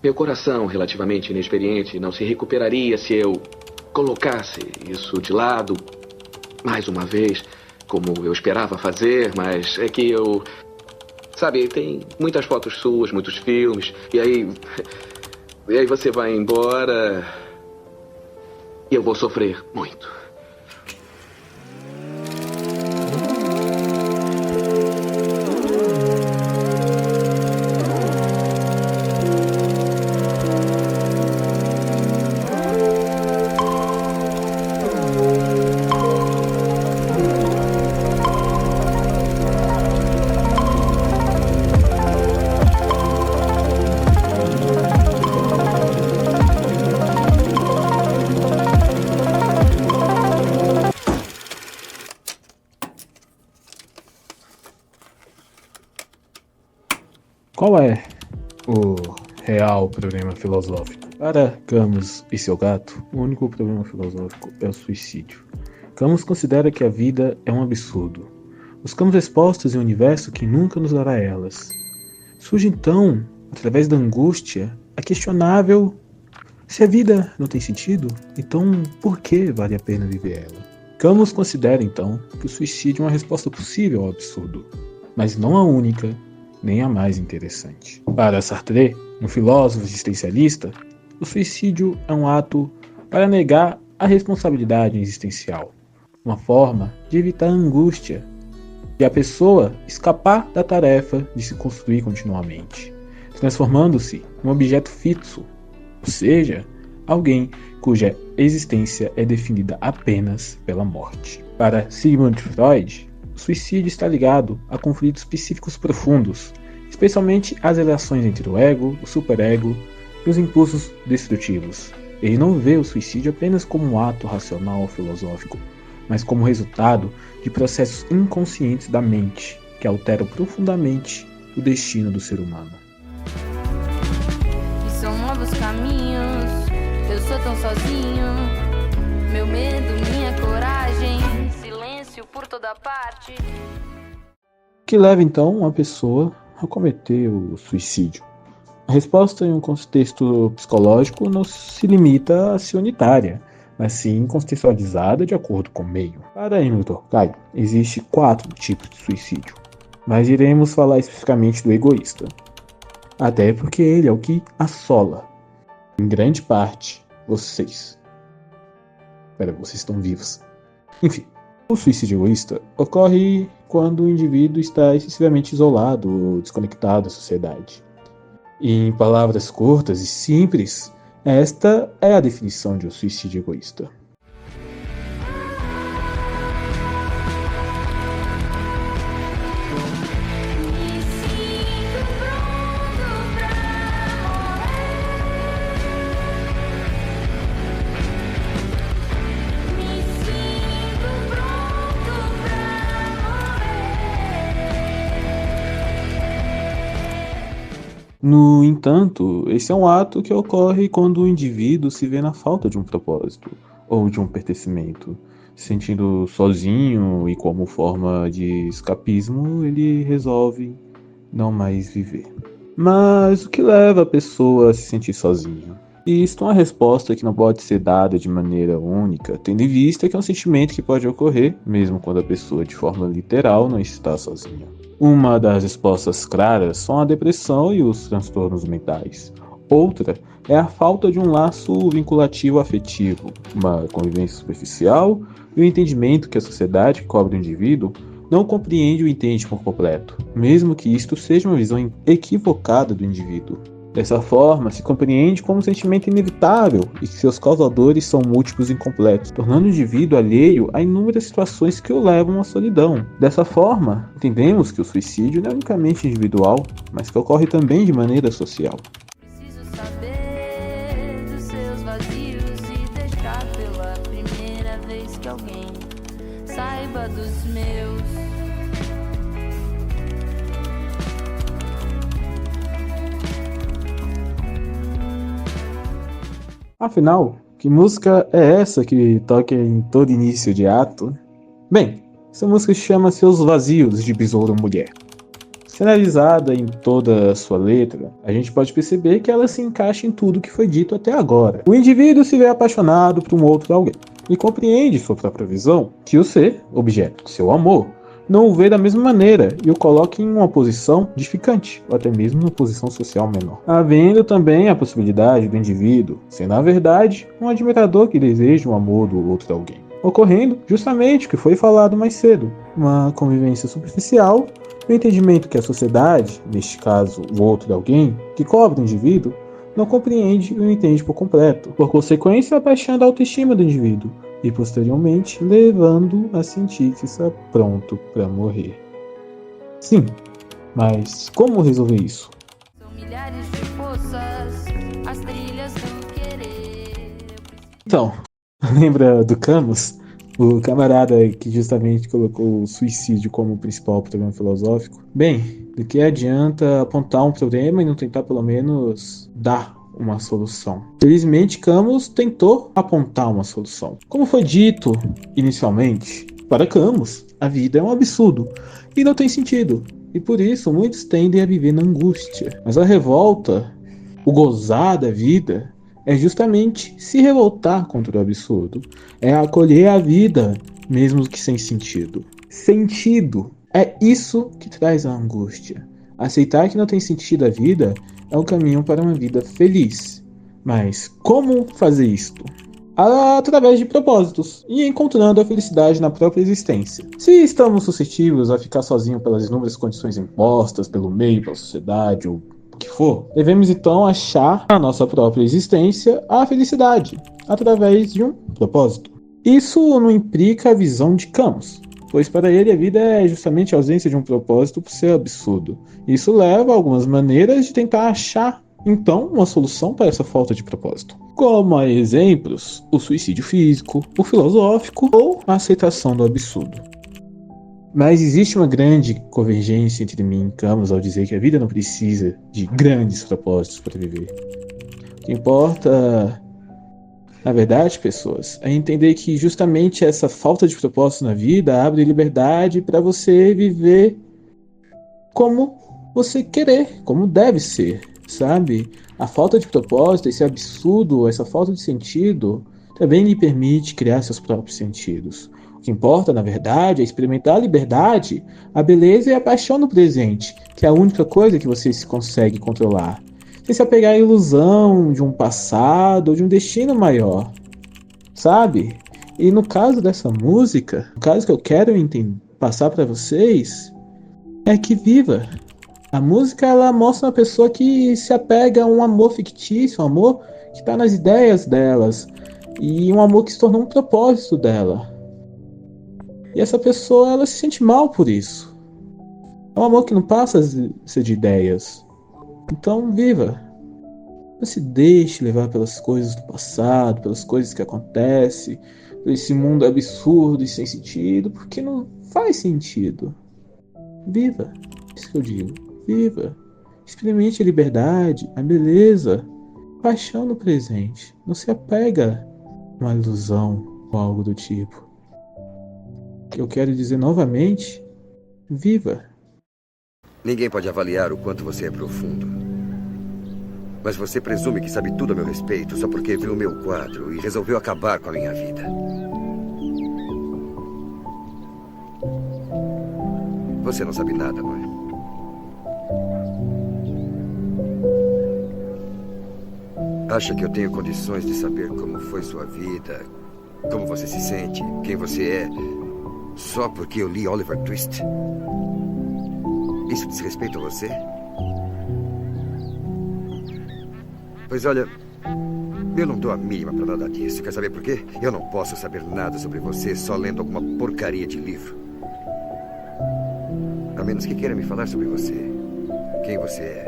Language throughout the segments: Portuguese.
Meu coração, relativamente inexperiente, não se recuperaria se eu colocasse isso de lado mais uma vez, como eu esperava fazer, mas é que eu... Sabe, tem muitas fotos suas, muitos filmes, e aí você vai embora e eu vou sofrer muito. Qual é o real problema filosófico? Para Camus e seu gato, o único problema filosófico é o suicídio. Camus considera que a vida é um absurdo. Buscamos respostas em um universo que nunca nos dará elas. Surge então, através da angústia, a questionável: se a vida não tem sentido, então por que vale a pena viver ela? Camus considera então que o suicídio é uma resposta possível ao absurdo, mas não a única, nem a mais interessante. Para Sartre, um filósofo existencialista, o suicídio é um ato para negar a responsabilidade existencial, uma forma de evitar a angústia e a pessoa escapar da tarefa de se construir continuamente, transformando-se em um objeto fixo, ou seja, alguém cuja existência é definida apenas pela morte. Para Sigmund Freud, o suicídio está ligado a conflitos psíquicos profundos, especialmente as relações entre o ego, o superego e os impulsos destrutivos. Ele não vê o suicídio apenas como um ato racional ou filosófico, mas como resultado de processos inconscientes da mente que alteram profundamente o destino do ser humano. E são novos caminhos, eu sou tão sozinho, meu medo, minha coragem, silêncio por toda parte. O que leva então uma pessoa a cometer o suicídio? A resposta em um contexto psicológico não se limita a ser unitária, mas sim contextualizada de acordo com o meio. Para Emile Durkheim, existem 4 tipos de suicídio, mas iremos falar especificamente do egoísta, até porque ele é o que assola, em grande parte, vocês. Vocês estão vivos. Enfim, o suicídio egoísta ocorre quando o indivíduo está excessivamente isolado ou desconectado da sociedade. Em palavras curtas e simples, esta é a definição de um suicídio egoísta. No entanto, esse é um ato que ocorre quando o indivíduo se vê na falta de um propósito ou de um pertencimento, se sentindo sozinho e como forma de escapismo, ele resolve não mais viver. Mas o que leva a pessoa a se sentir sozinha? E isto é uma resposta que não pode ser dada de maneira única, tendo em vista que é um sentimento que pode ocorrer, mesmo quando a pessoa de forma literal não está sozinha. Uma das respostas claras são a depressão e os transtornos mentais. Outra é a falta de um laço vinculativo afetivo, uma convivência superficial e o entendimento que a sociedade que cobre o indivíduo não compreende o entende por completo, mesmo que isto seja uma visão equivocada do indivíduo. Dessa forma, se compreende como um sentimento inevitável e que seus causadores são múltiplos e incompletos, tornando o indivíduo alheio a inúmeras situações que o levam à solidão. Dessa forma, entendemos que o suicídio não é unicamente individual, mas que ocorre também de maneira social. Preciso saber dos seus vazios e deixar pela primeira vez que alguém saiba dos meus. Afinal, que música é essa que toca em todo início de ato? Bem, essa música chama Seus Vazios, de Besouro Mulher. Se analisada em toda a sua letra, a gente pode perceber que ela se encaixa em tudo que foi dito até agora. O indivíduo se vê apaixonado por um outro alguém e compreende sua própria visão que o ser, objeto, seu amor, não o vê da mesma maneira e o coloca em uma posição edificante, ou até mesmo uma posição social menor. Havendo também a possibilidade do indivíduo ser, na verdade, um admirador que deseja o amor do outro alguém, ocorrendo justamente o que foi falado mais cedo, uma convivência superficial, o entendimento que a sociedade, neste caso o outro alguém, que cobra o indivíduo, não compreende e o entende por completo, por consequência abaixando a autoestima do indivíduo, e posteriormente levando a sentir que está pronto para morrer. Sim, mas como resolver isso? São milhares de forças, as trilhas do querer. Então, lembra do Camus? O camarada que justamente colocou o suicídio como principal problema filosófico? Bem, do que adianta apontar um problema e não tentar pelo menos dar uma solução? Felizmente, Camus tentou apontar uma solução. Como foi dito inicialmente, para Camus, a vida é um absurdo e não tem sentido. E por isso, muitos tendem a viver na angústia. Mas a revolta, o gozar da vida, é justamente se revoltar contra o absurdo. É acolher a vida, mesmo que sem sentido. Sentido é isso que traz a angústia. Aceitar que não tem sentido a vida é o caminho para uma vida feliz. Mas como fazer isto? Através de propósitos e encontrando a felicidade na própria existência. Se estamos suscetíveis a ficar sozinhos pelas inúmeras condições impostas pelo meio, pela sociedade ou o que for, devemos então achar na nossa própria existência a felicidade através de um propósito. Isso não implica a visão de Camus, pois para ele a vida é justamente a ausência de um propósito por ser absurdo. Isso leva a algumas maneiras de tentar achar então uma solução para essa falta de propósito, como a exemplos o suicídio físico, o filosófico ou a aceitação do absurdo. Mas existe uma grande convergência entre mim e Camus ao dizer que a vida não precisa de grandes propósitos para viver. O que importa, na verdade, pessoas, é entender que justamente essa falta de propósito na vida abre liberdade para você viver como você querer, como deve ser, sabe? A falta de propósito, esse absurdo, essa falta de sentido, também lhe permite criar seus próprios sentidos. O que importa, na verdade, é experimentar a liberdade, a beleza e a paixão no presente, que é a única coisa que você se consegue controlar. Sem se apegar à ilusão de um passado ou de um destino maior, sabe? E no caso dessa música, o caso que eu quero passar para vocês é que viva. A música, ela mostra uma pessoa que se apega a um amor fictício, um amor que está nas ideias delas, e um amor que se tornou um propósito dela. E essa pessoa, ela se sente mal por isso. É um amor que não passa a ser de ideias. Então, viva. Não se deixe levar pelas coisas do passado, pelas coisas que acontecem, por esse mundo absurdo e sem sentido, porque não faz sentido. Viva. Isso que eu digo. Viva. Experimente a liberdade, a beleza, a paixão no presente. Não se apega a uma ilusão ou algo do tipo. Eu quero dizer novamente, viva. Ninguém pode avaliar o quanto você é profundo. Mas você presume que sabe tudo a meu respeito só porque viu o meu quadro e resolveu acabar com a minha vida. Você não sabe nada, não é? Acha que eu tenho condições de saber como foi sua vida, como você se sente, quem você é, só porque eu li Oliver Twist? Isso diz respeito a você? Pois olha, eu não dou a mínima pra nada disso. Quer saber por quê? Eu não posso saber nada sobre você só lendo alguma porcaria de livro. A menos que queira me falar sobre você, quem você é.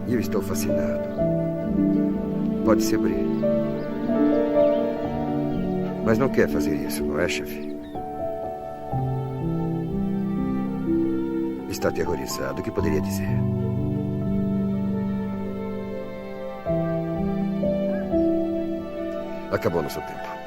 E eu estou fascinado. Pode se abrir. Mas não quer fazer isso, não é, chefe? Está aterrorizado. O que poderia dizer? Acabou nosso tempo.